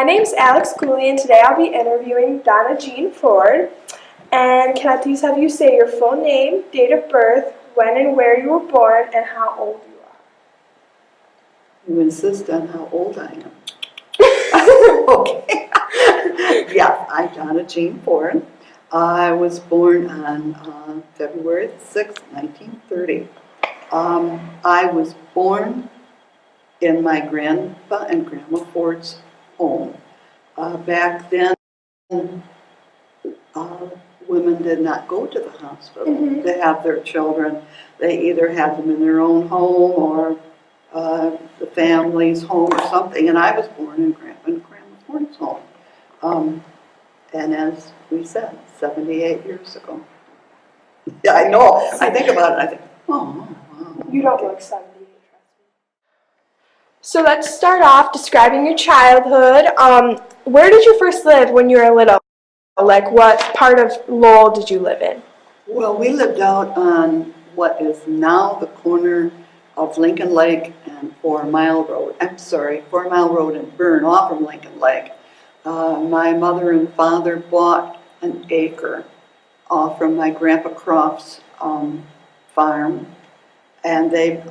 My name's Alex Cooley, and today I'll be interviewing Donna Jean Ford. And can I please have you say your full name, date of birth, when and where you were born, and how old you are? You insist on how old I am. Okay. Yeah, I'm Donna Jean Ford. I was born on February 6, 1930. I was born in my grandpa and grandma Ford's home. Back then, women did not go to the hospital to have their children. They either had them in their own home or the family's home or something. And I was born in grandpa and grandma Ford's home. And as we said, 78 years ago. Yeah, I know. I think about it, I think, oh, wow. You don't look 78, trust me. So let's start off describing your childhood. Where did you first live when you were little? Like, what part of Lowell did you live in? Well, we lived out on what is now the corner of Lincoln Lake and 4 Mile Road. 4 Mile Road and Burn off from Lincoln Lake. My mother and father bought an acre off from my Grandpa Croft's farm, and they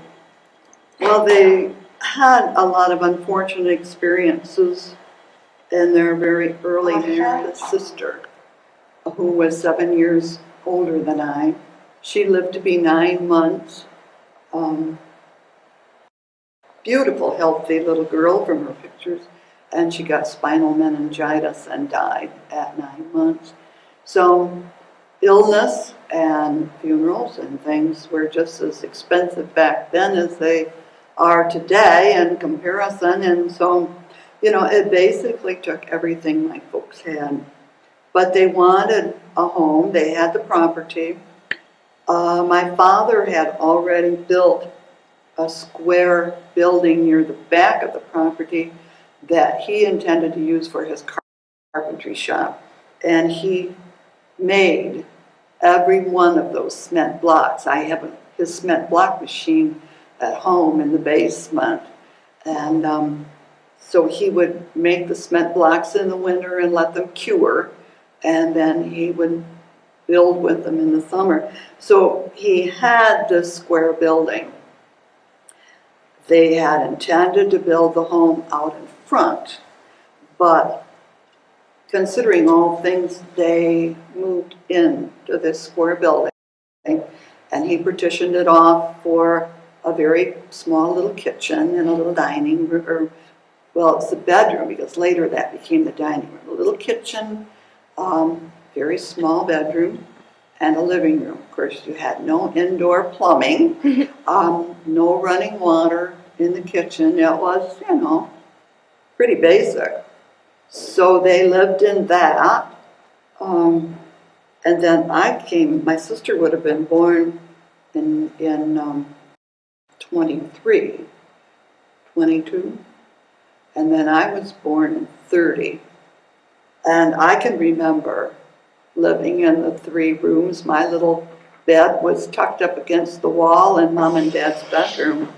had a lot of unfortunate experiences in their very early years. A sister who was 7 years older than I. She lived to be 9 months. Beautiful, healthy little girl from her pictures. And she got spinal meningitis and died at 9 months. So illness and funerals and things were just as expensive back then as they are today in comparison. And so, it basically took everything my folks had. But they wanted a home. They had the property. My father had already built a square building near the back of the property that he intended to use for his carpentry shop. And he made every one of those cement blocks. I have his cement block machine at home in the basement. And so he would make the cement blocks in the winter and let them cure. And then he would build with them in the summer. So he had this square building. They had intended to build the home out in front, but considering all things, they moved into this square building, and he partitioned it off for a very small little kitchen and a little dining room, it's the bedroom, because later that became the dining room. A little kitchen, very small bedroom, and a living room. Of course, you had no indoor plumbing, no running water in the kitchen. It was, pretty basic. So they lived in that. And then my sister would have been born in 23, 22. And then I was born in 30. And I can remember living in the 3 rooms. My little bed was tucked up against the wall in Mom and Dad's bedroom.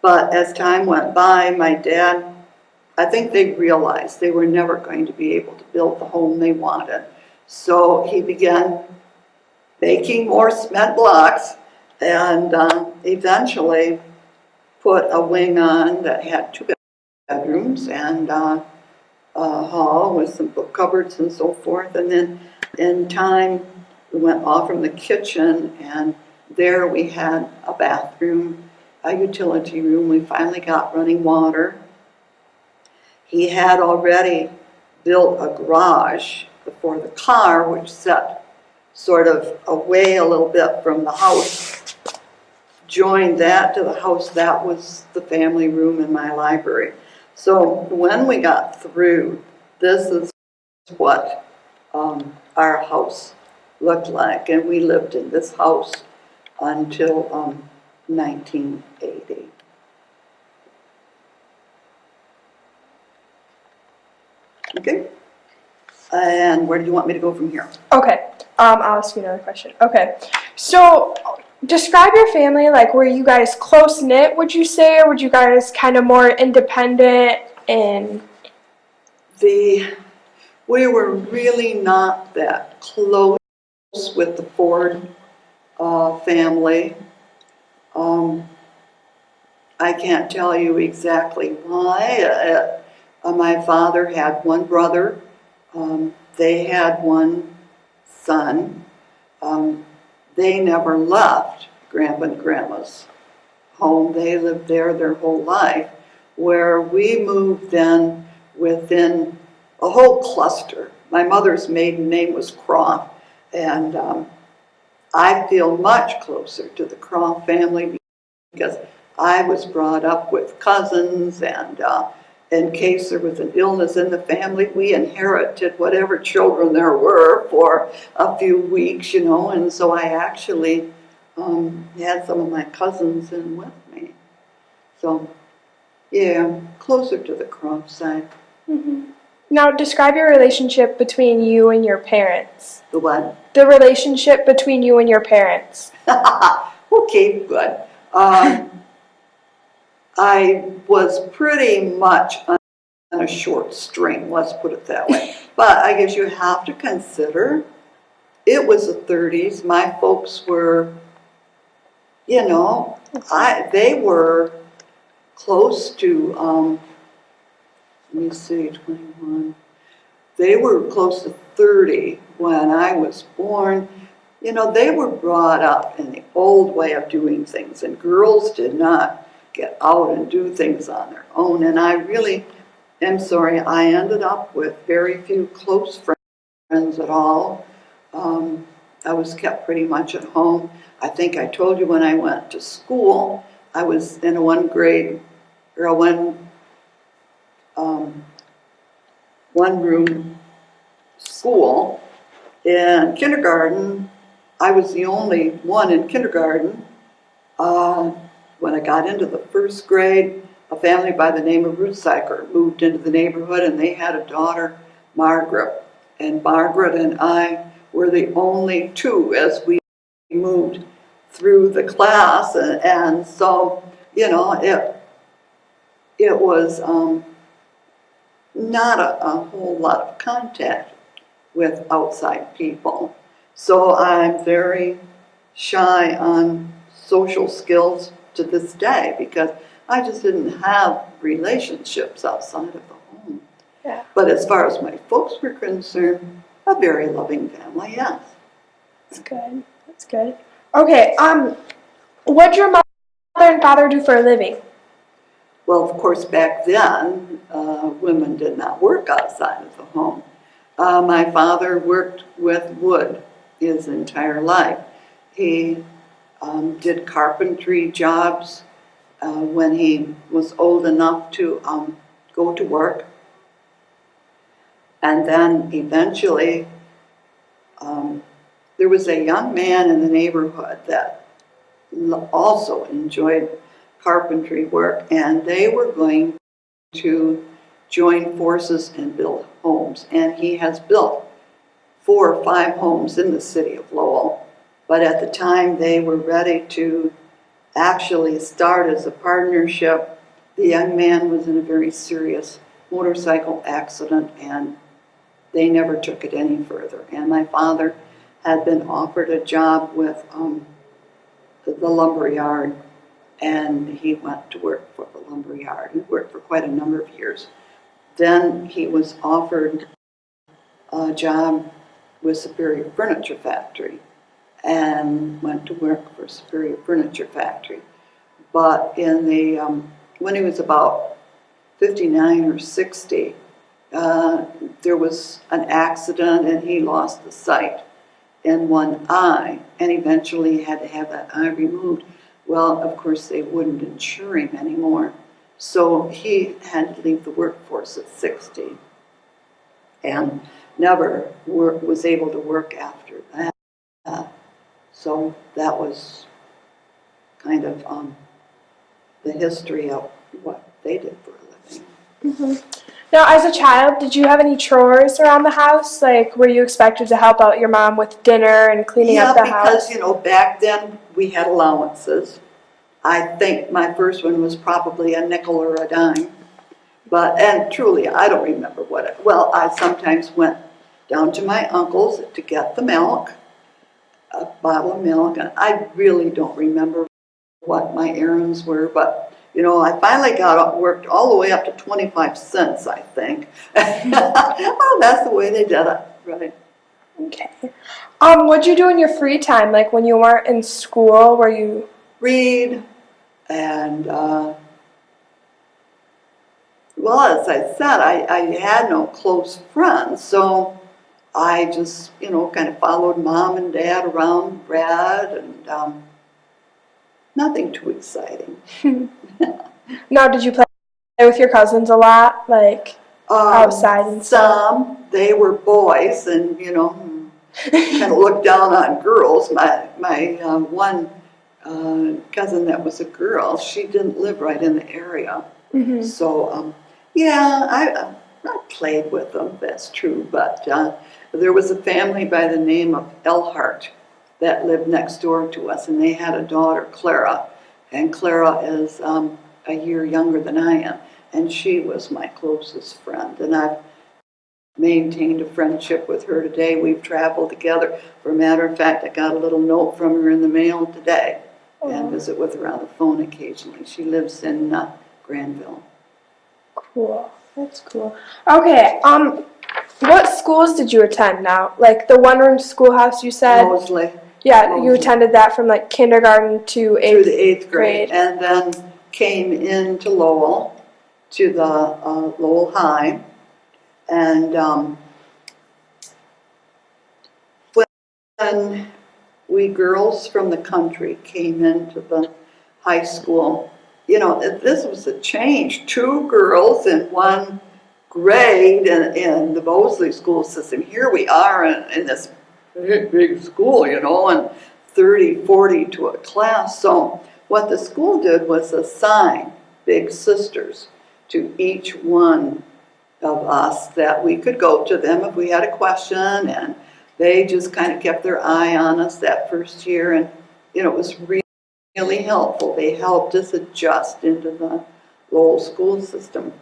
But as time went by, my dad, I think they realized they were never going to be able to build the home they wanted. So he began making more cement blocks and eventually put a wing on that had 2 bedrooms and a hall with some book cupboards and so forth. And then in time, we went off from the kitchen, and there we had a bathroom, a utility room. We finally got running water. He had already built a garage for the car, which set sort of away a little bit from the house. Joined that to the house. That was the family room in my library. So when we got through, this is what our house looked like. And we lived in this house until 1980. Okay. And where do you want me to go from here? Okay. I'll ask you another question. Okay. So describe your family. Like, were you guys close-knit, would you say, or were you guys kind of more independent? And we were really not that close with the Ford family. I can't tell you exactly why. My father had one brother. They had one son. They never left Grandpa and Grandma's home. They lived there their whole life. Where we moved then within a whole cluster. My mother's maiden name was Croft, and I feel much closer to the Croft family because I was brought up with cousins, and in case there was an illness in the family, we inherited whatever children there were for a few weeks, you know, and so I actually had some of my cousins in with me. So, yeah, closer to the Croft side. Mm-hmm. Now, describe your relationship between you and your parents. The what? The relationship between you and your parents. Okay, good. I was pretty much on a short string, let's put it that way. But I guess you have to consider it was the 30s. My folks were, you know, they were close to, let me see, 21. They were close to 30 when I was born. You know, they were brought up in the old way of doing things, and girls did not get out and do things on their own. And I really am sorry, I ended up with very few close friends at all. I was kept pretty much at home. I think I told you when I went to school, I was in a one room school. In kindergarten, I was the only one in kindergarten. When I got into the first grade, a family by the name of Ruthsiker moved into the neighborhood, and they had a daughter, Margaret. And Margaret and I were the only two as we moved through the class. And so, you know, it was not a whole lot of contact with outside people. So I'm very shy on social skills to this day because I just didn't have relationships outside of the home. Yeah. But as far as my folks were concerned, a very loving family, yes. That's good. That's good. Okay, what'd your mother and father do for a living? Well, of course, back then, women did not work outside of the home. My father worked with wood his entire life. He did carpentry jobs when he was old enough to go to work. And then eventually, there was a young man in the neighborhood that also enjoyed carpentry work, and they were going to join forces and build homes. And he has built 4 or 5 homes in the city of Lowell. But at the time they were ready to actually start as a partnership, the young man was in a very serious motorcycle accident, and they never took it any further. And my father had been offered a job with the lumber yard, and he went to work for the lumber yard. He worked for quite a number of years. Then he was offered a job with Superior Furniture Factory and went to work for Superior Furniture Factory. But in the when he was about 59 or 60, there was an accident and he lost the sight in one eye and eventually had to have that eye removed. Well, of course, they wouldn't insure him anymore. So he had to leave the workforce at 60 and never was able to work after that. So that was kind of the history of what they did for a living. Mm-hmm. Now, as a child, did you have any chores around the house? Like, were you expected to help out your mom with dinner and cleaning up the house? Yeah, because, back then we had allowances. I think my first one was probably a nickel or a dime. And truly, I don't remember well, I sometimes went down to my uncle's to get the milk, a bottle of milk, and I really don't remember what my errands were, but I finally worked all the way up to 25 cents, I think. Oh, that's the way they did it, right? Okay. What'd you do in your free time? Like when you weren't in school, were you... Read, and well, as I said, I had no close friends, so I just, kind of followed mom and dad around, read, and nothing too exciting. Now, did you play with your cousins a lot, like outside and stuff? They were boys, and kind of looked down on girls. My one cousin that was a girl, she didn't live right in the area, so yeah, I played with them. That's true, but there was a family by the name of Elhart that lived next door to us, and they had a daughter, Clara, and Clara is a year younger than I am, and she was my closest friend, and I've maintained a friendship with her today. We've traveled together. For a matter of fact, I got a little note from her in the mail today, and visit with her on the phone occasionally. She lives in Granville. Cool. That's cool. Okay, what schools did you attend now? Like the one-room schoolhouse you said? Mosley. Yeah, Mosley. you attended that from like kindergarten to Through the 8th grade. And then came into Lowell, to the Lowell High. And when we girls from the country came into the high school, this was a change. 2 girls in 1 grade in the Mosley school system. Here we are in this big school, and 30, 40 to a class. So what the school did was assign big sisters to each one of us that we could go to them if we had a question, and they just kind of kept their eye on us that first year, and it was really helpful. They helped us adjust into the Lowell school system.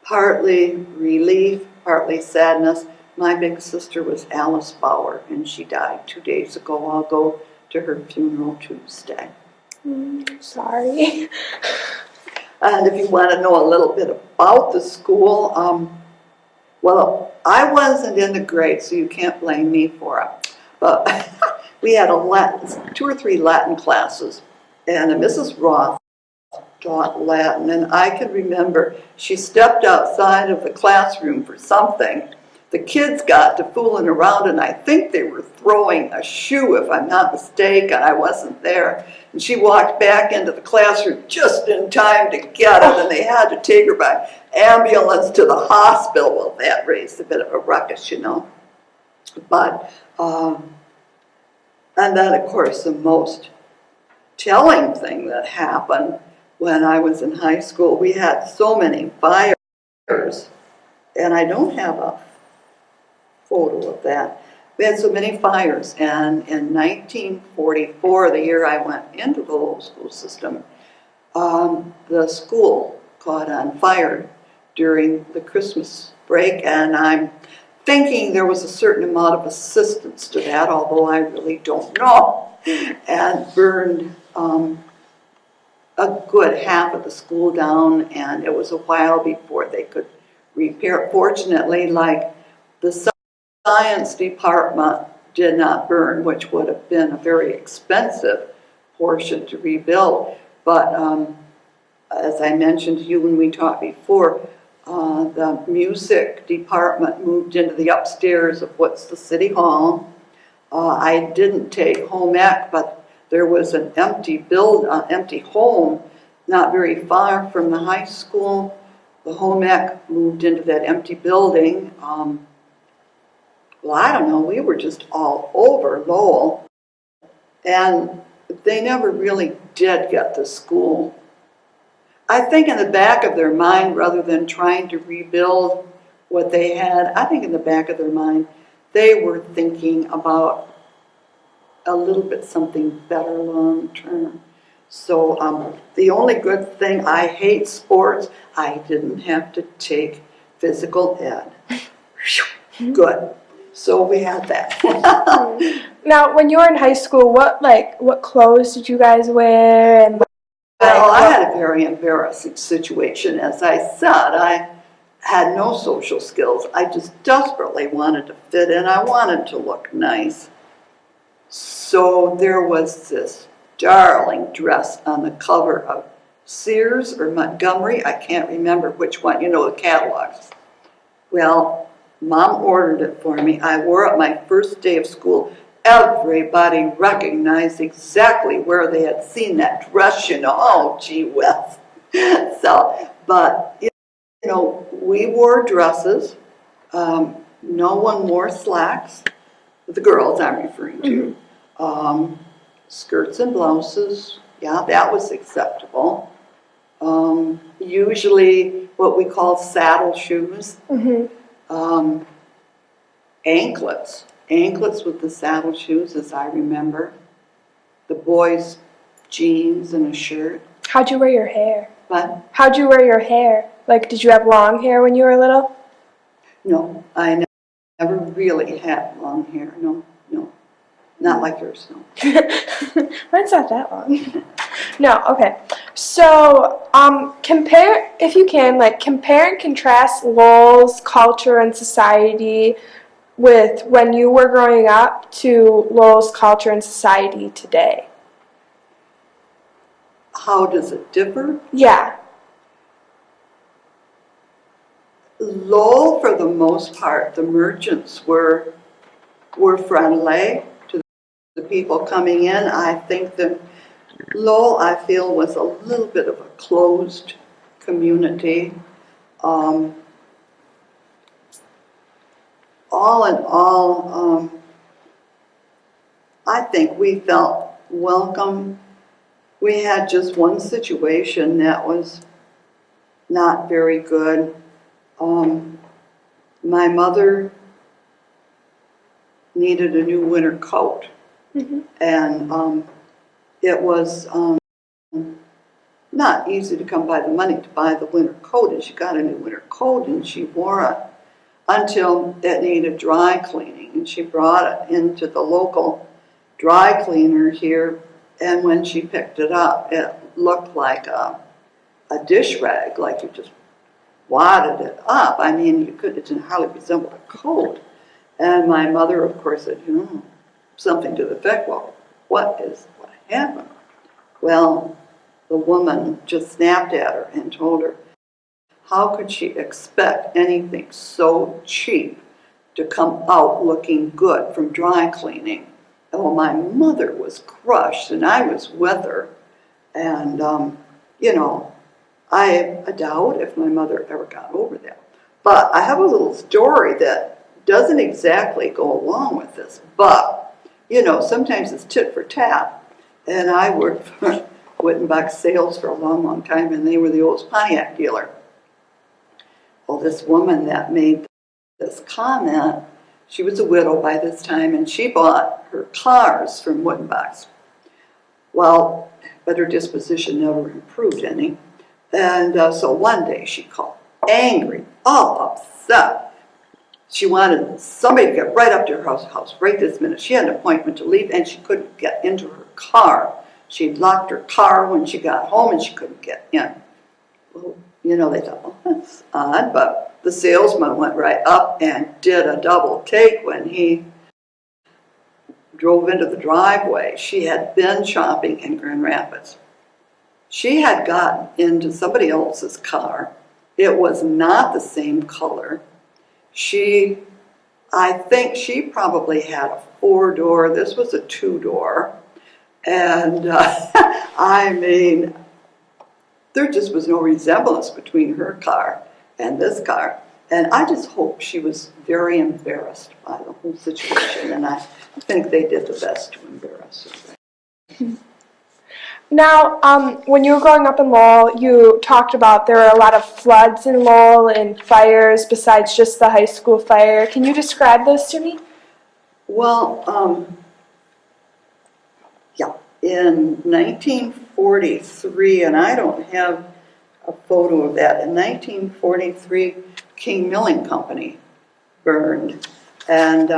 Partly relief, partly sadness. My big sister was Alice Bauer, and she died 2 days ago. I'll go to her funeral Tuesday. Sorry. And if you want to know a little bit about the school, well, I wasn't in the grade, so you can't blame me for it. But we had 2 or 3 Latin classes, and Mrs. Roth taught Latin, and I can remember she stepped outside of the classroom for something. The kids got to fooling around, and I think they were throwing a shoe, if I'm not mistaken. I wasn't there. And she walked back into the classroom just in time to get it, and they had to take her by ambulance to the hospital. Well, that raised a bit of a ruckus, But, and then, of course, the most telling thing that happened when I was in high school, we had so many fires, and I don't have a photo of that. We had so many fires, and in 1944, the year I went into the Lowell school system, the school caught on fire during the Christmas break, and I'm thinking there was a certain amount of assistance to that, although I really don't know, and burned a good half of the school down, and it was a while before they could repair it. Fortunately, like the science department did not burn, which would have been a very expensive portion to rebuild. But as I mentioned to you when we talked before, the music department moved into the upstairs of what's the city hall. I didn't take home ec, but there was an empty home not very far from the high school. The home ec moved into that empty building. Well, I don't know, we were just all over Lowell, and they never really did get the school. I think in the back of their mind, rather than trying to rebuild what they had, I think in the back of their mind, they were thinking about a little bit something better long term. So the only good thing, I hate sports, I didn't have to take physical ed. Good. So we had that. Now, when you were in high school, what clothes did you guys wear? And Well, I had a very embarrassing situation. As I said, I had no social skills. I just desperately wanted to fit in. I wanted to look nice. So there was this darling dress on the cover of Sears or Montgomery. I can't remember which one, the catalogs. Well, Mom ordered it for me. I wore it my first day of school. Everybody recognized exactly where they had seen that dress, Oh, gee whiz. So, but, we wore dresses. No one wore slacks. The girls I'm referring to. Skirts and blouses, yeah, that was acceptable. Usually what we call saddle shoes. Anklets with the saddle shoes, as I remember. The boys, jeans and a shirt. How'd you wear your hair? What? How'd you wear your hair? Did you have long hair when you were little? No, I never really had long hair, no. Not like yours, no. Mine's not that long. No, okay. So, compare, if you can, compare and contrast Lowell's culture and society with when you were growing up to Lowell's culture and society today. How does it differ? Yeah. Lowell, for the most part, the merchants were friendly to the people coming in. I think that Lowell, I feel, was a little bit of a closed community. All in all, I think we felt welcome. We had just one situation that was not very good. My mother needed a new winter coat, and it was not easy to come by the money to buy the winter coat, and she got a new winter coat and she wore it until it needed dry cleaning, and she brought it into the local dry cleaner here, and when she picked it up, it looked like a dish rag, like you just wadded it up. I mean, it didn't hardly resemble a coat. And my mother, of course, said, something to the effect, well, what happened? Well, the woman just snapped at her and told her, how could she expect anything so cheap to come out looking good from dry cleaning? And well, my mother was crushed, and I was with her. And, I doubt if my mother ever got over that. But I have a little story that doesn't exactly go along with this. But, sometimes it's tit for tat. And I worked for Wittenbach Sales for a long, long time, and they were the oldest Pontiac dealer. Well, this woman that made this comment, she was a widow by this time, and she bought her cars from Wittenbach's. Well, but her disposition never improved any. And so one day she called, angry, all upset. She wanted somebody to get right up to her house right this minute. She had an appointment to leave, and she couldn't get into her car. She'd locked her car when she got home, and she couldn't get in. Well, they thought, well, that's odd, but the salesman went right up and did a double take when he drove into the driveway. She had been shopping in Grand Rapids. She had gotten into somebody else's car. It was not the same color. I think she probably had a 4-door. This was a 2-door. And I mean, there just was no resemblance between her car and this car. And I just hope she was very embarrassed by the whole situation. And I think they did the best to embarrass her. Now, when you were growing up in Lowell, you talked about there were a lot of floods in Lowell and fires besides just the high school fire. Can you describe those to me? Well, yeah. In 1940, 1943, and I don't have a photo of that. In 1943, King Milling Company burned. And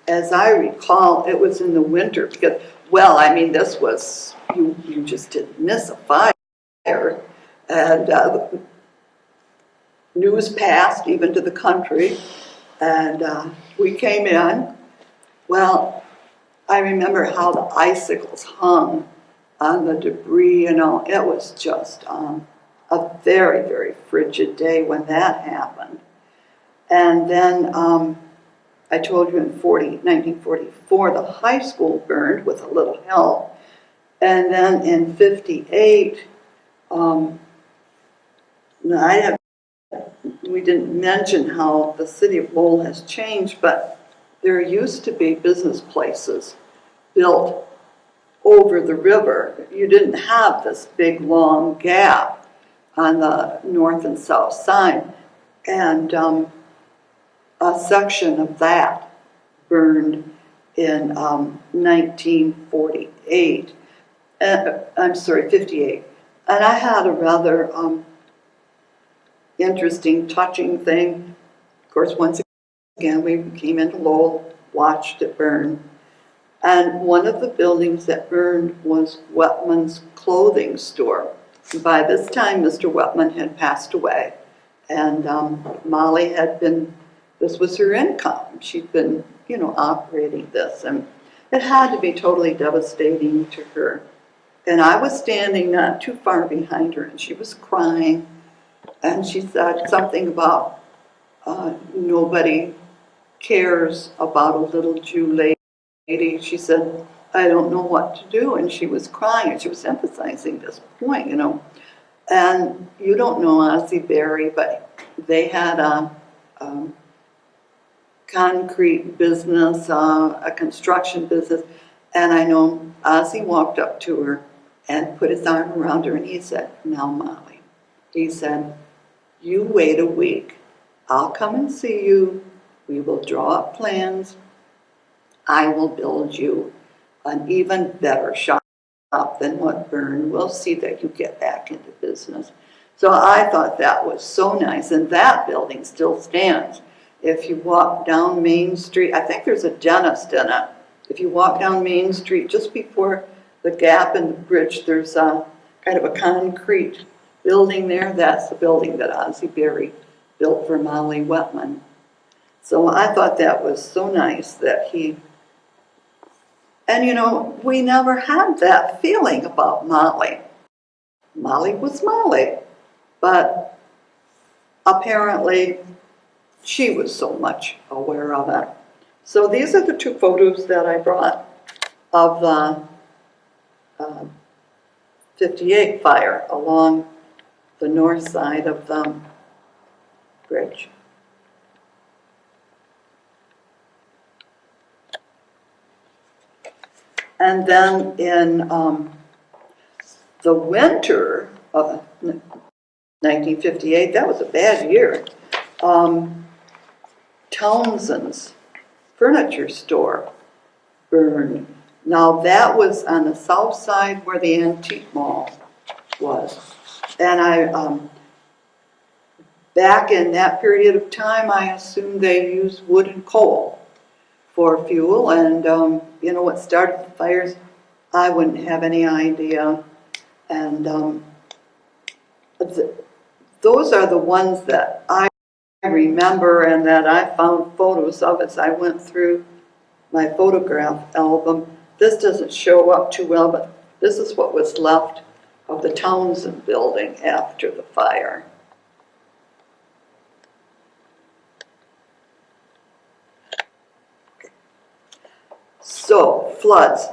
as I recall, it was in the winter because, well, I mean, this was, you just didn't miss a fire. And news passed even to the country. And we came in. Well, I remember how the icicles hung on the debris, you know. It was just a very, very frigid day when that happened. And then I told you in 1944, the high school burned with a little help. And then in 58, we didn't mention how the city of Lowell has changed, but there used to be business places built over the river. You didn't have this big, long gap on the north and south side. And a section of that burned in 1948. I'm sorry, 58. And I had a rather interesting, touching thing. Of course, once again, we came into Lowell, watched it burn. And one of the buildings that burned was Wetman's clothing store. By this time, Mr. Wetman had passed away. And Molly had been, this was her income. She'd been, you know, operating this. And it had to be totally devastating to her. And I was standing not too far behind her, and she was crying. And she said something about nobody cares about a little Jew lady. She said, I don't know what to do. And she was crying, and she was emphasizing this point, you know. And you don't know Ozzie Berry, but they had a concrete business, a construction business. And I know Ozzie walked up to her and put his arm around her, and he said, now, Molly, he said, you wait a week. I'll come and see you. We will draw up plans. I will build you an even better shop than what burned. We'll see that you get back into business. So I thought that was so nice, and that building still stands. If you walk down Main Street, I think there's a dentist in it. If you walk down Main Street, just before the gap in the bridge, there's a kind of a concrete building there. That's the building that Ozzie Berry built for Molly Wetman. So I thought that was so nice that he, and you know, we never had that feeling about Molly. Molly was Molly, but apparently she was so much aware of it. So these are the two photos that I brought of the 58 fire along the north side of the bridge. And then in the winter of 1958, that was a bad year, Townsend's furniture store burned. Now that was on the south side where the antique mall was. And I, back in that period of time, I assumed they used wood and coal for fuel. And you know what started the fires? I wouldn't have any idea. And those are the ones that I remember and that I found photos of as I went through my photograph album. This doesn't show up too well, but this is what was left of the Townsend building after the fire. So, floods.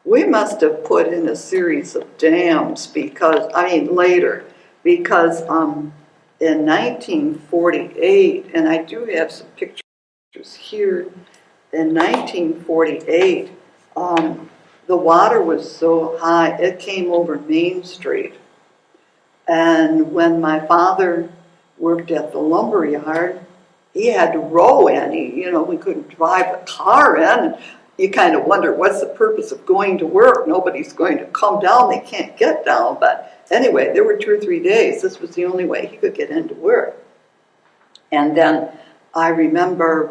We must have put in a series of dams because, later, because in 1948, and I do have some pictures here, in 1948, the water was so high, it came over Main Street. And when my father worked at the lumber yard, he had to row in. We couldn't drive a car in. you kind of wonder, what's the purpose of going to work? Nobody's going to come down. They can't get down. But anyway, there were 2 or 3 days. This was the only way he could get into work. And then I remember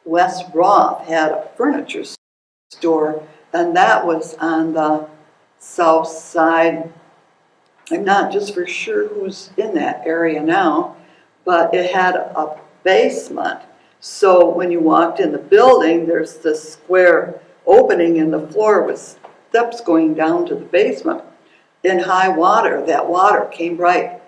Wes Roth had a furniture store, and that was on the south side. I'm not just for sure who's in that area now, but it had a basement. So when you walked in the building, there's this square opening in the floor with steps going down to the basement. In high water, that water came right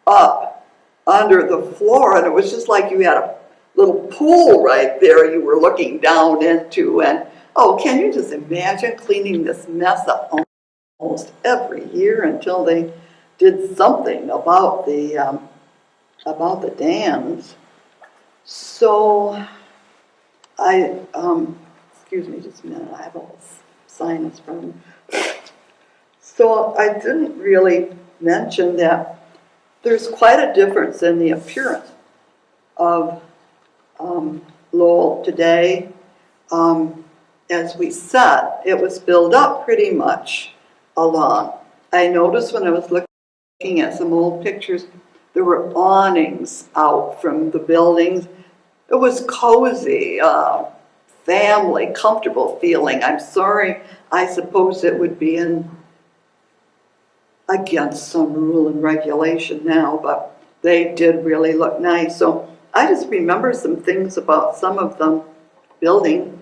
up under the floor, and it was just like you had a little pool right there you were looking down into. And oh, can you just imagine cleaning this mess up almost every year until they did something about the dams? So excuse me just a minute, I have a little sinus problem. So I didn't really mention that there's quite a difference in the appearance of Lowell today. As we said, it was built up pretty much along. I noticed when I was looking at some old pictures, there were awnings out from the buildings. It was cozy, family, comfortable feeling. I'm sorry, I suppose it would be against some rule and regulation now, but they did really look nice. So I just remember some things about some of the building.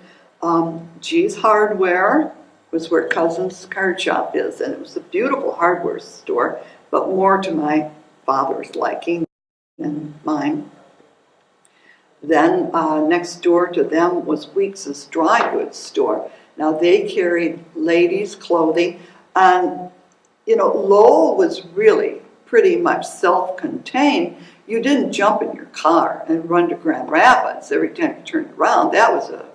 G's Hardware was where Cousin's card shop is, and it was a beautiful hardware store, but more to my father's liking than mine. Then next door to them was Weeks's dry goods store. Now they carried ladies' clothing, and Lowell was really pretty much self-contained. You didn't jump in your car and run to Grand Rapids every time you turned around. That was a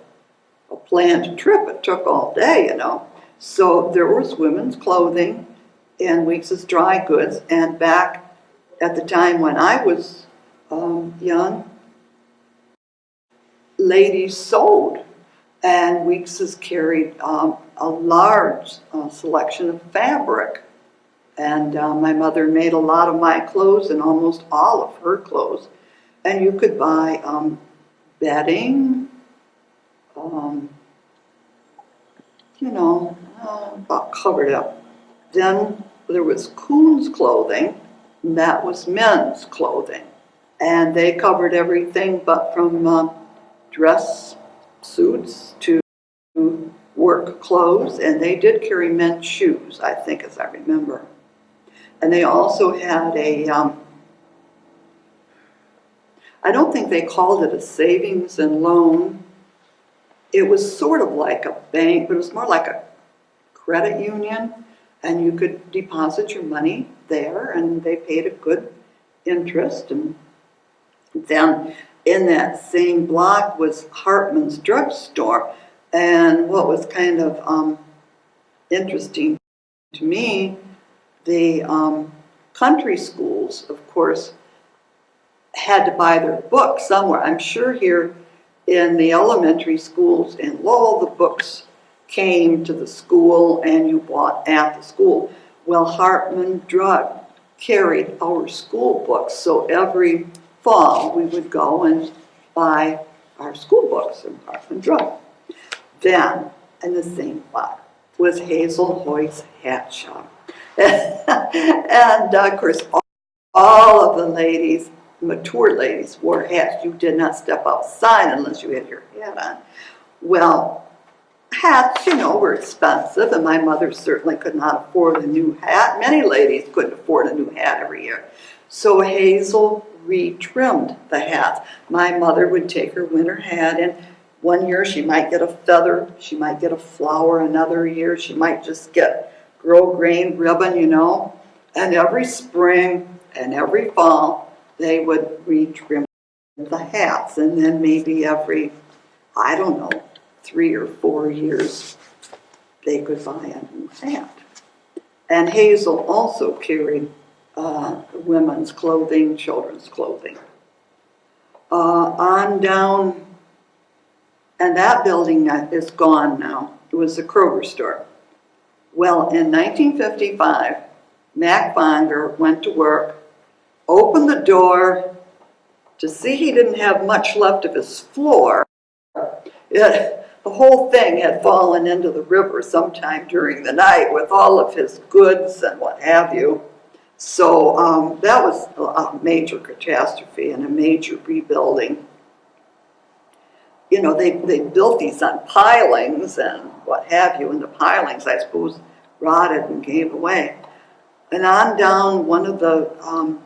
planned trip. It took all day, So there was women's clothing and Weeks's dry goods. And back at the time when I was young, ladies sewed, and Weeks's carried a large selection of fabric. And my mother made a lot of my clothes and almost all of her clothes. And you could buy bedding, about covered up. Then there was Coon's clothing, and that was men's clothing. And they covered everything but from dress suits to work clothes, and they did carry men's shoes, I think, as I remember. And they also had I don't think they called it a savings and loan. It was sort of like a bank, but it was more like a credit union, and you could deposit your money there, and they paid a good interest. And then in that same block was Hartman's drugstore, and what was kind of interesting to me, the country schools, of course, had to buy their books somewhere. I'm sure here in the elementary schools in Lowell, the books came to the school and you bought at the school. Well, Hartman Drug carried our school books, so every fall we would go and buy our school books from Hartman Drug. Then, in the same block, was Hazel Hoyt's hat shop. And of course, all of the ladies, mature ladies, wore hats. You did not step outside unless you had your hat on. Well, hats, were expensive, and my mother certainly could not afford a new hat. Many ladies couldn't afford a new hat every year. So Hazel retrimmed the hats. My mother would take her winter hat, and one year she might get a feather, she might get a flower, another year she might just get grosgrain ribbon, and every spring and every fall they would retrim the hats, and then maybe every, 3 or 4 years they could buy a new hat. And Hazel also carried women's clothing, children's clothing. On down And that building is gone now. It was the Kroger store. Well, in 1955, Mac Bonger went to work, opened the door to see he didn't have much left of his floor. The whole thing had fallen into the river sometime during the night with all of his goods and what have you. So that was a major catastrophe and a major rebuilding. You know, they built these on pilings and what have you, and the pilings, I suppose, rotted and gave away. And on down, one of the,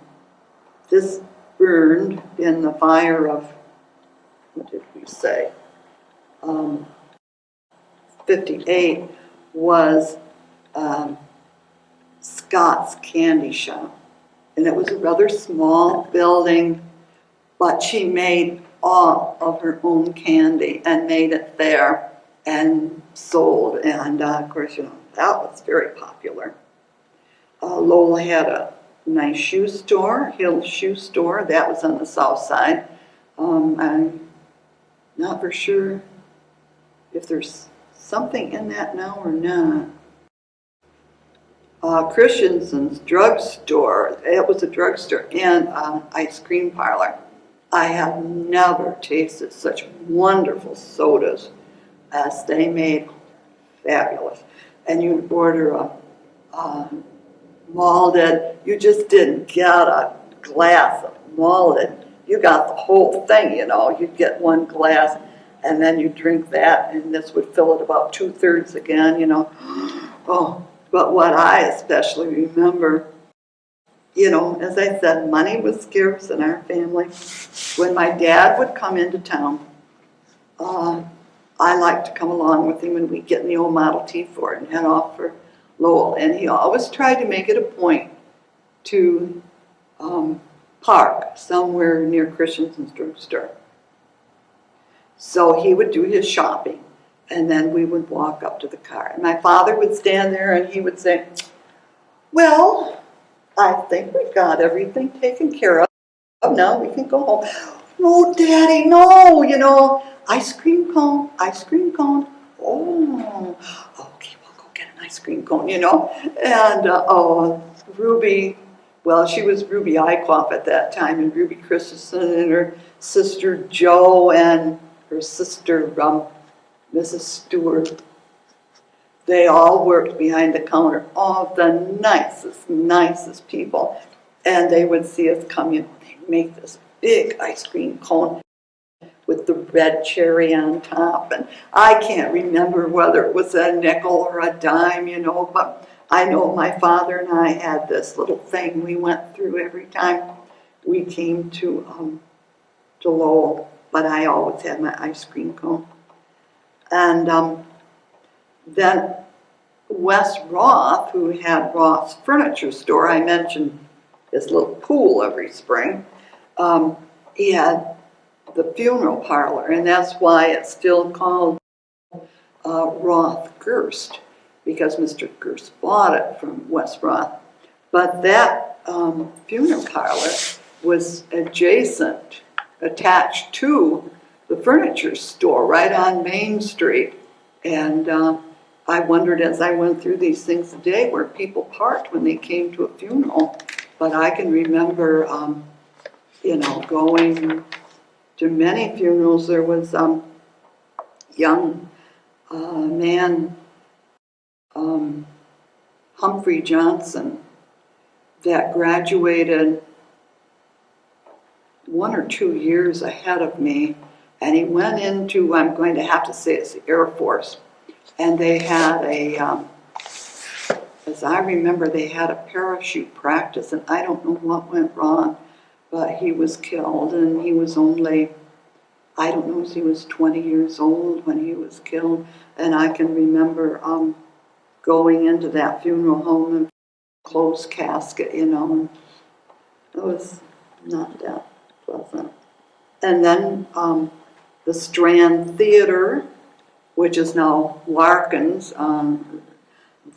this burned in the fire of, what did we say, 58, was Scott's Candy Shop. And it was a rather small building, but she made all of her own candy and made it there and sold. And of course, you know, that was very popular. Lowell had a nice shoe store, Hill Shoe Store. That was on the south side. I'm not for sure if there's something in that now or not. Christensen's drugstore, it was a drugstore and ice cream parlor. I have never tasted such wonderful sodas as they made. Fabulous. And you'd order a malted, you just didn't get a glass of malted. You got the whole thing, you know. You'd get one glass and then you drink that, and this would fill it about 2/3 again, you know. Oh, but what I especially remember, you know, as I said, money was scarce in our family. When my dad would come into town, I liked to come along with him, and we'd get in the old Model T Ford and head off for Lowell. And he always tried to make it a point to park somewhere near Christensen's drugstore. So he would do his shopping, and then we would walk up to the car. And my father would stand there, and he would say, "Well, I think we've got everything taken care of. Now we can go home." "No, Daddy, no, you know, ice cream cone, ice cream cone." "Oh, okay, we'll go get an ice cream cone," you know. And Ruby, well, she was Ruby Eichhoff at that time, and Ruby Christensen and her sister Jo and her sister Mrs. Stewart. They all worked behind the counter, all the nicest people. And they would see us come in, they'd make this big ice cream cone with the red cherry on top. And I can't remember whether it was a nickel or a dime, you know, but I know my father and I had this little thing we went through every time we came to Lowell. But I always had my ice cream cone. And then Wes Roth, who had Roth's Furniture Store, I mentioned his little pool every spring, he had the funeral parlor, and that's why it's still called Roth Gerst, because Mr. Gerst bought it from Wes Roth. But that funeral parlor was attached to the furniture store right on Main Street. And I wondered as I went through these things today where people parked when they came to a funeral. But I can remember, you know, going to many funerals. There was a young man, Humphrey Johnson, that graduated 1 or 2 years ahead of me, and he went into, I'm going to have to say it's the Air Force, and they had as I remember, they had a parachute practice, and I don't know what went wrong, but he was killed, and he was only, I don't know if he was 20 years old when he was killed, and I can remember going into that funeral home and closed casket, you know, and it was not that pleasant. And then the Strand Theater, which is now Larkin's,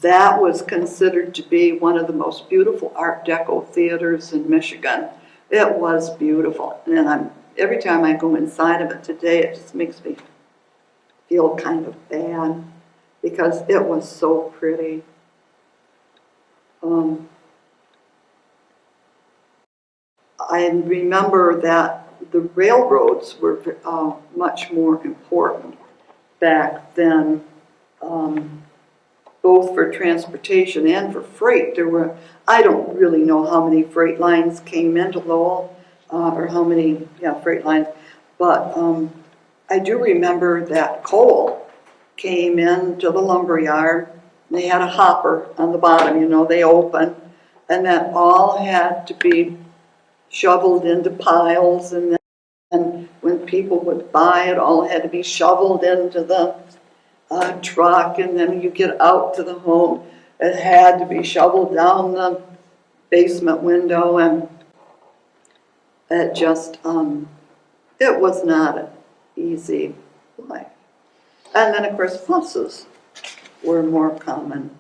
that was considered to be one of the most beautiful Art Deco theaters in Michigan. It was beautiful, and every time I go inside of it today, it just makes me feel kind of bad because it was so pretty. I remember that the railroads were much more important back then, both for transportation and for freight. There were, I don't really know how many freight lines came into Lowell, or how many, freight lines, but I do remember that coal came into the lumber yard, and they had a hopper on the bottom, they open, and that all had to be shoveled into piles, and then when people would buy it, all had to be shoveled into the truck, and then you get out to the home, it had to be shoveled down the basement window, and it just, it was not an easy life. And then, of course, buses were more common.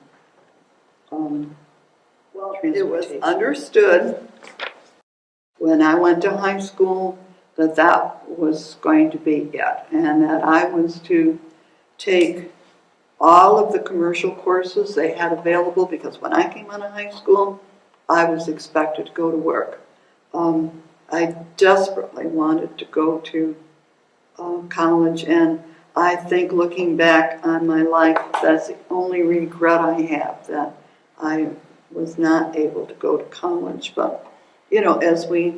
Well, it was understood when I went to high school that that was going to be it, and that I was to take all of the commercial courses they had available, because when I came out of high school, I was expected to go to work. I desperately wanted to go to college, and I think looking back on my life, that's the only regret I have, that I was not able to go to college. But, as we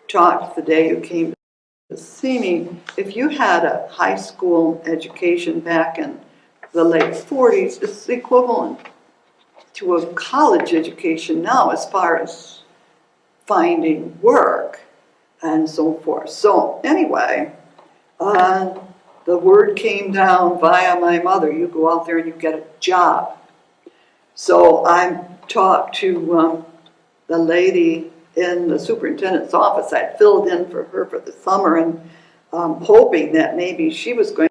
talked the day you came to see me, if you had a high school education back in the late 40s, it's equivalent to a college education now as far as finding work and so forth. So anyway, the word came down via my mother, you go out there and you get a job. So I talked to the lady in the superintendent's office. I filled in for her for the summer, and hoping that maybe she was going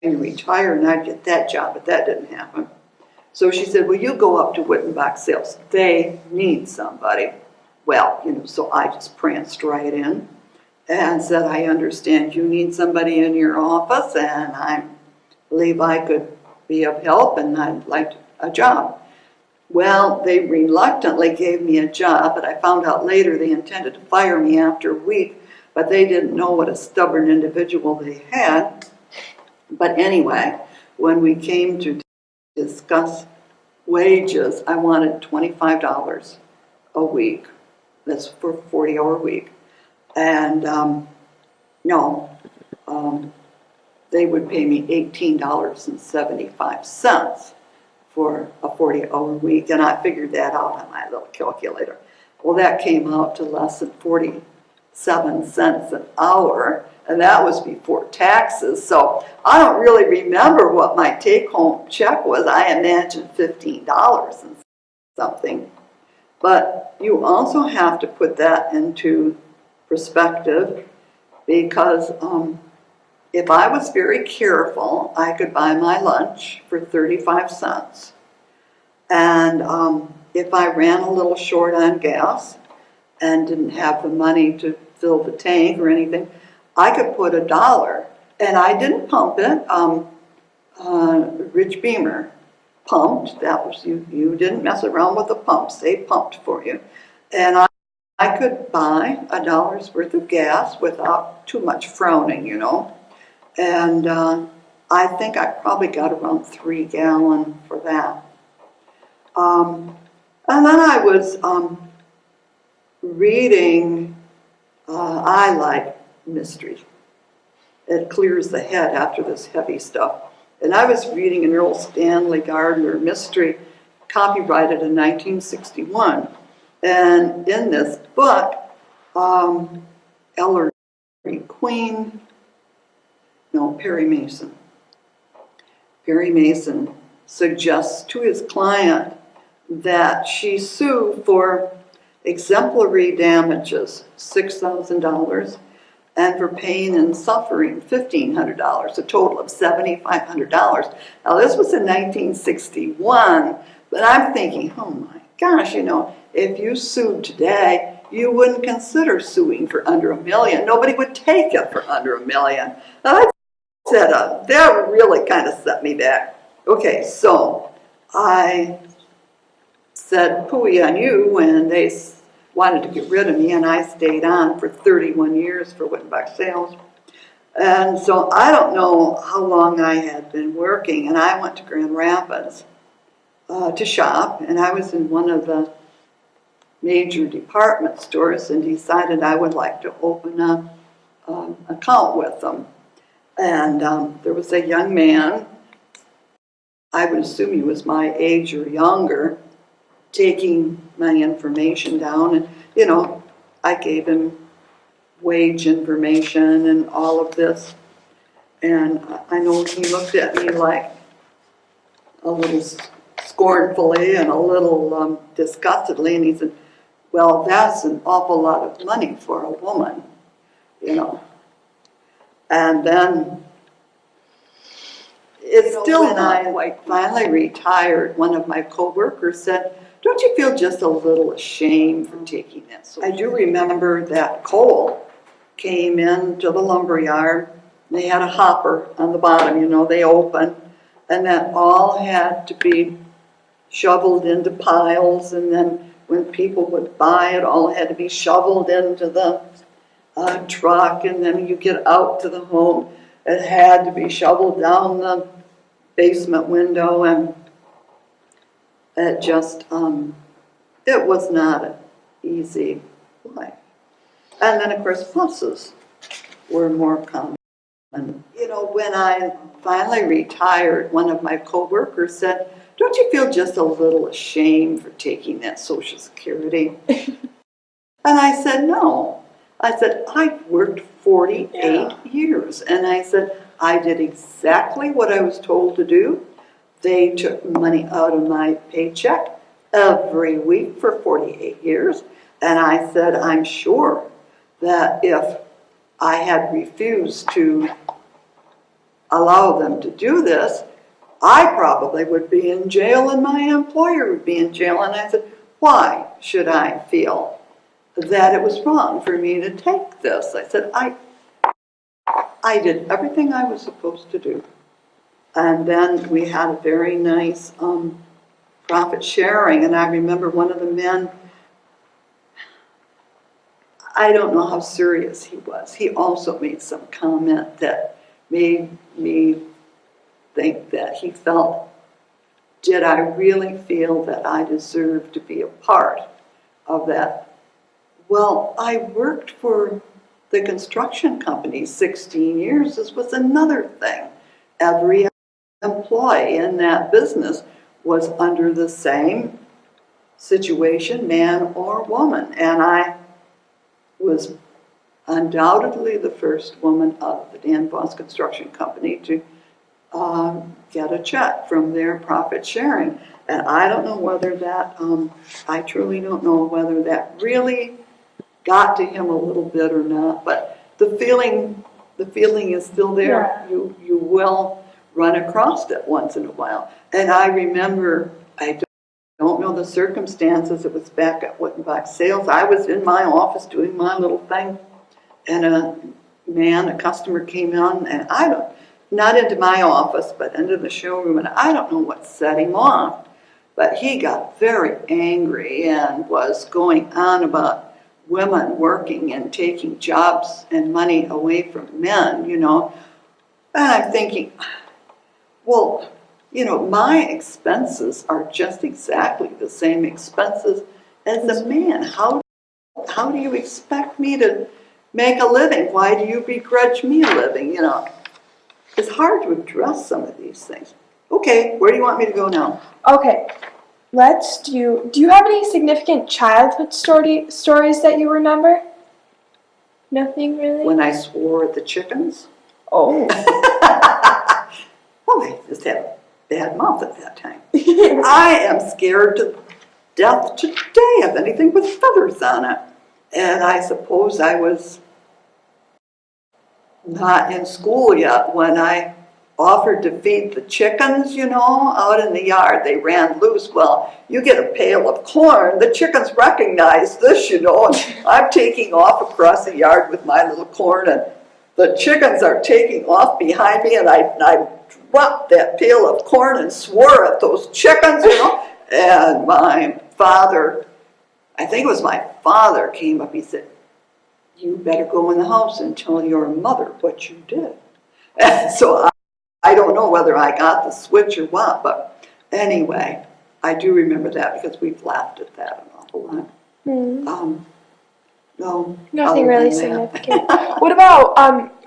to retire and I'd get that job, but that didn't happen. So she said, well, you go up to Wittenbach Sales. They need somebody. Well, so I just pranced right in and said, I understand you need somebody in your office, and I believe I could be of help, and I'd like a job. Well, they reluctantly gave me a job, but I found out later they intended to fire me after a week, but they didn't know what a stubborn individual they had. But anyway, when we came to discuss wages, I wanted $25 a week. That's for a 40-hour week. And they would pay me $18.75 for a 40-hour week, and I figured that out on my little calculator. Well, that came out to less than 47 cents an hour, and that was before taxes. So I don't really remember what my take-home check was. I imagine $15 and something. But you also have to put that into perspective, because if I was very careful, I could buy my lunch for 35 cents. And if I ran a little short on gas and didn't have the money to fill the tank or anything, I could put $1. And I didn't pump it. Rich Beamer pumped. That was you didn't mess around with the pumps. They pumped for you. And I could buy $1 worth of gas without too much frowning, And I think I probably got around 3 gallons for that. And then I was reading, I like mystery. It clears the head after this heavy stuff. And I was reading an Earl Stanley Gardner mystery, copyrighted in 1961. And in this book, Ellery Queen, Perry Mason. Perry Mason suggests to his client that she sue for exemplary damages, $6,000, and for pain and suffering, $1,500, a total of $7,500. Now, this was in 1961, but I'm thinking, oh my gosh, if you sued today, you wouldn't consider suing for under $1 million. Nobody would take it for under $1 million. I'd that really kind of set me back. Okay, so I said pooey on you when they wanted to get rid of me, and I stayed on for 31 years for Wittenbach Sales. And so I don't know how long I had been working, and I went to Grand Rapids to shop, and I was in one of the major department stores and decided I would like to open an account with them. And there was a young man, I would assume he was my age or younger, taking my information down, and you know, I gave him wage information and all of this, and I know he looked at me like a little scornfully and a little disgustedly, and he said, well, that's an awful lot of money for a woman, you know. And then it's still when I finally retired, one of my coworkers said, don't you feel just a little ashamed for taking that? So I do remember that coal came into the lumber yard. They had a hopper on the bottom, you know, they open, and that all had to be shoveled into piles, and then when people would buy it, all had to be shoveled into the truck, and then you get out to the home, it had to be shoveled down the basement window, and it just, it was not an easy life. And then, of course, buses were more common. You know, when I finally retired, one of my coworkers said, don't you feel just a little ashamed for taking that Social Security? And I said, no. I said, I've worked 48 years. And I said, I did exactly what I was told to do. They took money out of my paycheck every week for 48 years. And I said, I'm sure that if I had refused to allow them to do this, I probably would be in jail and my employer would be in jail. And I said, why should I feel that it was wrong for me to take this? I said, I did everything I was supposed to do. And then we had a very nice profit sharing. And I remember one of the men, I don't know how serious he was. He also made some comment that made me think that he felt, did I really feel that I deserved to be a part of that? Well, I worked for the construction company 16 years. This was another thing. Every employee in that business was under the same situation, man or woman. And I was undoubtedly the first woman of the Dan Voss Construction Company to get a check from their profit sharing. And I don't know whether that, I truly don't know whether that really got to him a little bit or not, but the feeling is still there. Yeah. You will run across it once in a while. And I remember, I don't know the circumstances, it was back at Wittenbach Sales. I was in my office doing my little thing, and a customer came in, and not into my office, but into the showroom, and I don't know what set him off, but he got very angry and was going on about women working and taking jobs and money away from men, you know. And I'm thinking, well, you know, my expenses are just exactly the same expenses as a man. How do you expect me to make a living? Why do you begrudge me a living, you know? It's hard to address some of these things. Okay, where do you want me to go now? Okay, do you have any significant childhood stories that you remember? Nothing really? When I swore at the chickens? Oh. Well, I just had a bad mouth at that time. I am scared to death today of anything with feathers on it. And I suppose I was not in school yet when I offered to feed the chickens, you know, out in the yard. They ran loose. Well, you get a pail of corn, the chickens recognize this, you know, and I'm taking off across the yard with my little corn, and the chickens are taking off behind me, and I dropped that pail of corn and swore at those chickens, And my father, I think it was my father, came up. He said, "You better go in the house and tell your mother what you did." And so I don't know whether I got the switch or what, but anyway, I do remember that because we've laughed at that an awful lot. No, Nothing really that. significant. What about,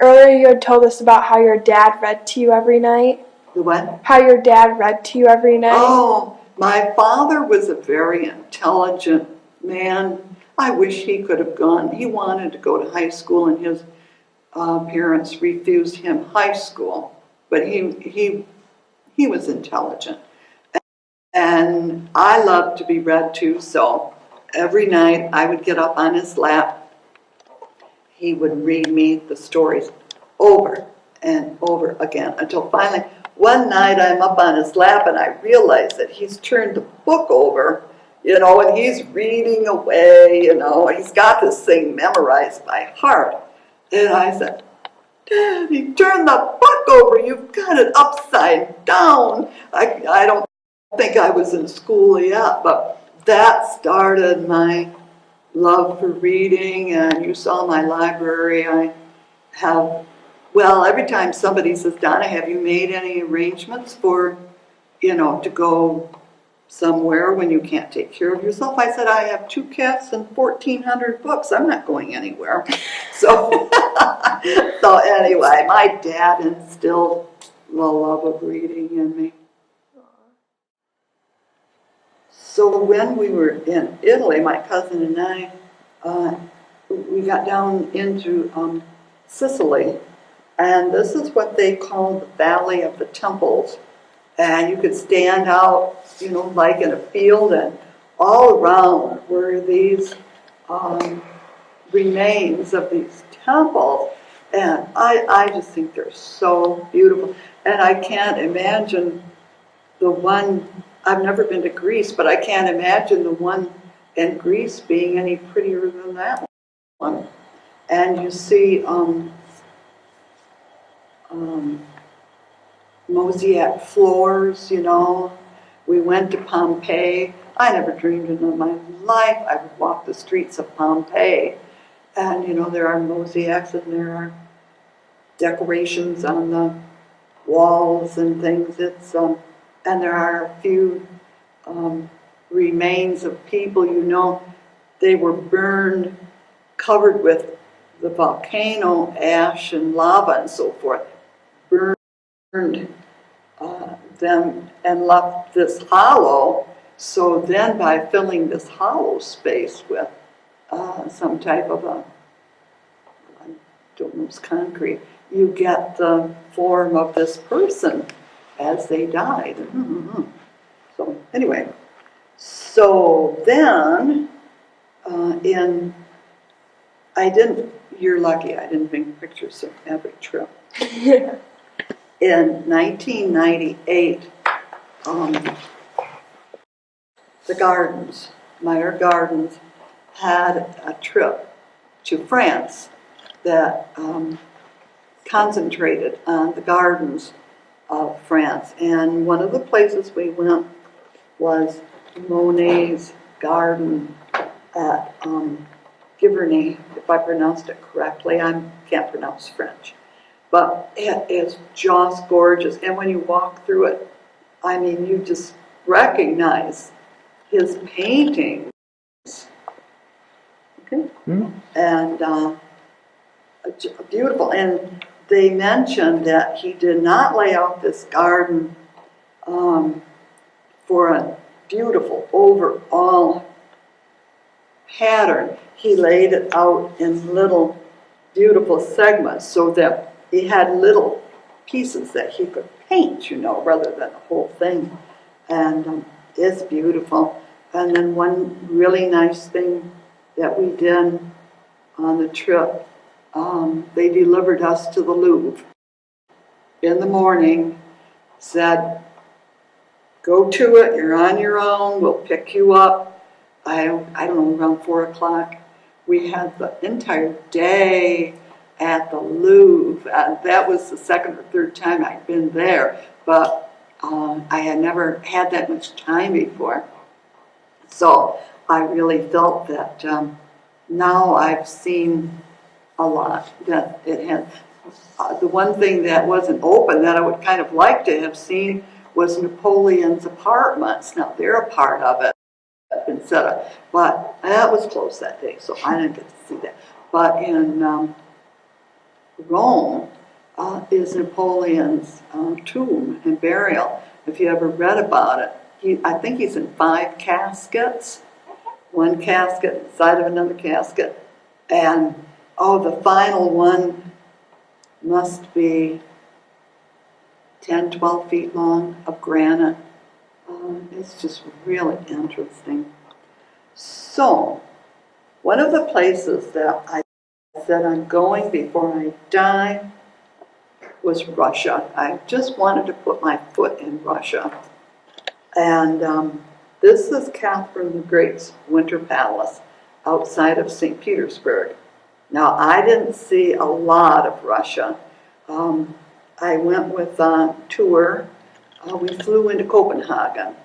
earlier you had told us about how your dad read to you every night? The what? How your dad read to you every night? Oh, my father was a very intelligent man. I wish he could have gone. He wanted to go to high school, and his parents refused him high school. But he was intelligent. And I loved to be read to, so every night I would get up on his lap. He would read me the stories over and over again until finally one night I'm up on his lap and I realize that he's turned the book over, and he's reading away, He's got this thing memorized by heart. And I said, "Daddy, turn the book over. You've got it upside down." I don't think I was in school yet, but that started my love for reading. And you saw my library. I have, every time somebody says, "Donna, have you made any arrangements for, to go somewhere when you can't take care of yourself?" I said, "I have 2 cats and 1,400 books. I'm not going anywhere." So, so anyway, my dad instilled the love of reading in me. So when we were in Italy, my cousin and I, we got down into Sicily, and this is what they call the Valley of the Temples. And you could stand out, like in a field, and all around were these remains of these temples. And I just think they're so beautiful. And I can't imagine the one, I've never been to Greece, but I can't imagine the one in Greece being any prettier than that one. And you see mosaic floors, We went to Pompeii. I never dreamed in my life I would walk the streets of Pompeii. And, there are mosaics and there are decorations on the walls and things. And there are a few remains of people, they were burned, covered with the volcano ash and lava and so forth, burned them and left this hollow. So then by filling this hollow space with some type of I don't know, it's concrete, you get the form of this person as they died. So anyway, so then you're lucky I didn't make pictures of every trip. In 1998, the Meyer Gardens, had a trip to France that concentrated on the gardens of France. And one of the places we went was Monet's garden at Giverny, if I pronounced it correctly. I can't pronounce French. But it is just gorgeous. And when you walk through it, you just recognize his paintings. Okay? Mm-hmm. And beautiful. And they mentioned that he did not lay out this garden for a beautiful overall pattern. He laid it out in little beautiful segments so that he had little pieces that he could paint, rather than the whole thing. And it's beautiful. And then one really nice thing that we did on the trip, they delivered us to the Louvre in the morning, said, "Go to it, you're on your own, we'll pick you up." I don't know, around 4 o'clock. We had the entire day at the Louvre. That was the second or third time I'd been there, but I had never had that much time before. So I really felt that now I've seen a lot, that it had. The one thing that wasn't open that I would kind of like to have seen was Napoleon's apartments. Now, they're a part of it, instead of, but that was closed that day, so I didn't get to see that. But in Rome is Napoleon's tomb and burial. If you ever read about it, I think he's in 5 caskets, one casket inside of another casket, and the final one must be 10, 12 feet long of granite. It's just really interesting. So, one of the places that I said I'm going before I die was Russia. I just wanted to put my foot in Russia. And this is Catherine the Great's winter palace outside of St. Petersburg. Now, I didn't see a lot of Russia. I went with a tour. We flew into Copenhagen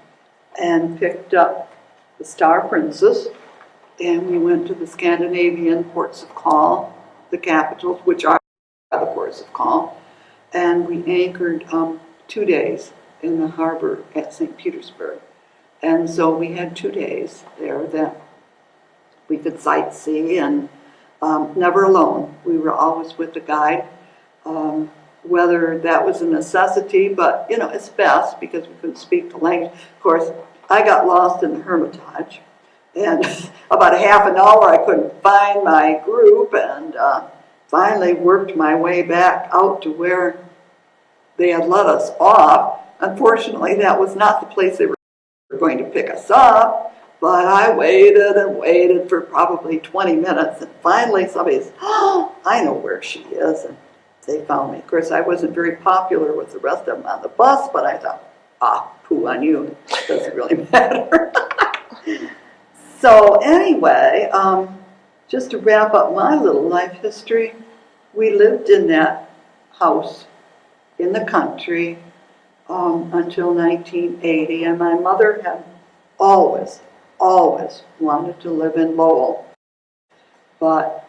and picked up the Star Princess, and we went to the Scandinavian ports of call, the capitals, which are the ports of call, and we anchored 2 days in the harbor at St. Petersburg. And so we had 2 days there that we could sightsee, and never alone. We were always with a guide, whether that was a necessity, but it's best because we couldn't speak the language. Of course, I got lost in the Hermitage, and about a half an hour I couldn't find my group, and finally worked my way back out to where they had let us off. Unfortunately, that was not the place they were going to pick us up. But I waited and waited for probably 20 minutes, and finally somebody said, I know where she is, and they found me. Of course, I wasn't very popular with the rest of them on the bus, but I thought, poo on you, it doesn't really matter. So anyway, just to wrap up my little life history, we lived in that house in the country until 1980, and my mother had always wanted to live in Lowell. But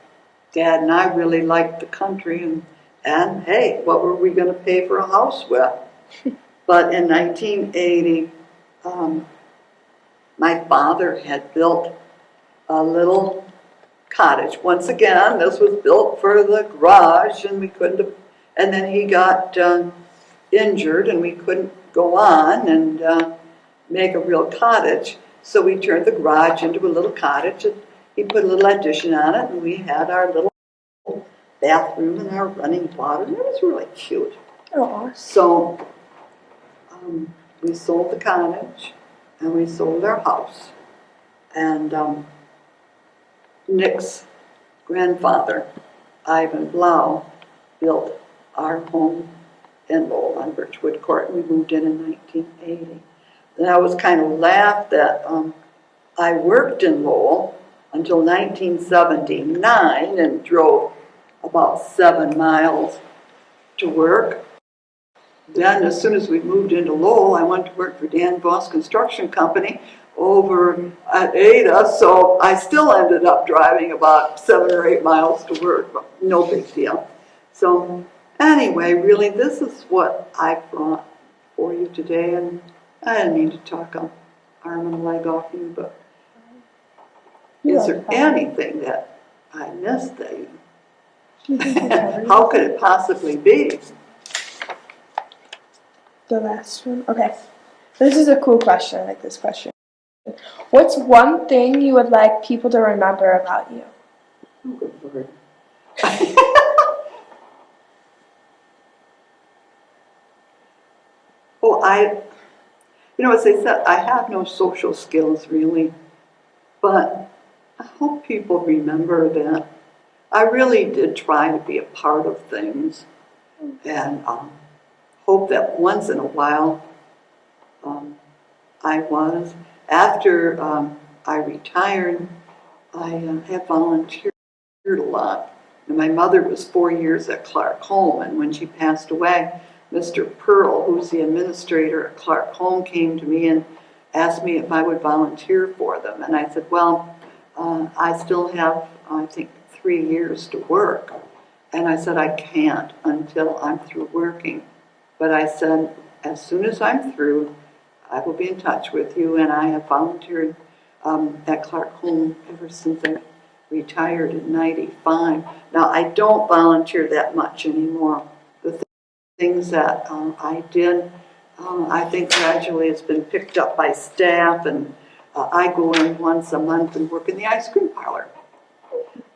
Dad and I really liked the country, and hey, what were we going to pay for a house with? But in 1980, my father had built a little cottage. Once again, this was built for the garage, and we couldn't, and then he got injured, and we couldn't go on and make a real cottage. So we turned the garage into a little cottage, and he put a little addition on it, and we had our little bathroom and our running water, and it was really cute. Aww. So we sold the cottage, and we sold our house. And Nick's grandfather, Ivan Blau, built our home in Lowell on Birchwood Court, and we moved in 1980. And I was kind of laughed that I worked in Lowell until 1979 and drove about 7 miles to work. Then, as soon as we moved into Lowell, I went to work for Dan Voss Construction Company over at Ada, so I still ended up driving about 7 or 8 miles to work, but no big deal. So anyway, really, this is what I brought for you today, and I didn't mean to talk an arm and leg off you, but is there anything that I missed that you... How could it possibly be? The last one? Okay. This is a cool question. I like this question. What's one thing you would like people to remember about you? Oh, good Lord. As I said, I have no social skills really, but I hope people remember that I really did try to be a part of things, and hope that once in a while I was. After I retired, I have volunteered a lot. And my mother was 4 years at Clark Home, and when she passed away, Mr. Pearl, who's the administrator at Clark Home, came to me and asked me if I would volunteer for them. And I said, well, I still have, I think, 3 years to work. And I said, I can't until I'm through working. But I said, as soon as I'm through, I will be in touch with you. And I have volunteered at Clark Home ever since I retired in '95. Now, I don't volunteer that much anymore. The things that I did, I think gradually it's been picked up by staff, and I go in once a month and work in the ice cream parlor.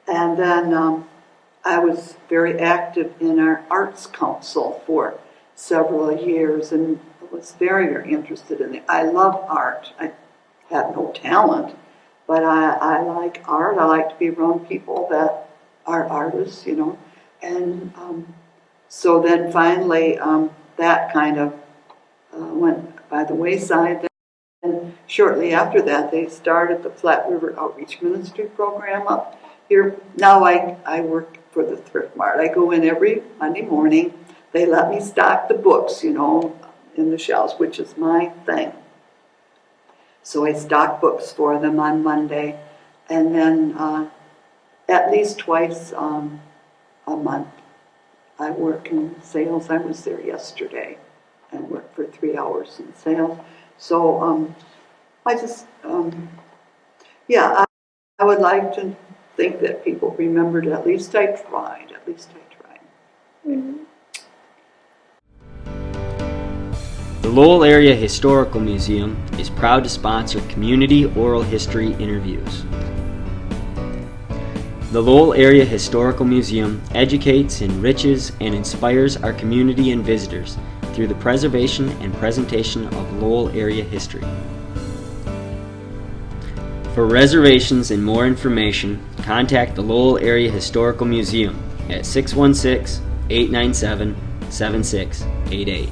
And then I was very active in our arts council for several years, and was very, very interested in it. I love art. I have no talent, but I like art. I like to be around people that are artists, you know. And so then finally that kind of went by the wayside. And shortly after that, they started the Flat River Outreach Ministry program up here. Now I work for the Thrift Mart. I go in every Monday morning. They let me stock the books, you know, in the shelves, which is my thing. So I stock books for them on Monday, and then at least twice a month I work in sales. I was there yesterday and worked for 3 hours in sales. So I just, yeah, I would like to think that people remembered, at least I tried. Mm-hmm. The Lowell Area Historical Museum is proud to sponsor community oral history interviews. The Lowell Area Historical Museum educates, enriches, and inspires our community and visitors through the preservation and presentation of Lowell area history. For reservations and more information, contact the Lowell Area Historical Museum at 616-897-7688.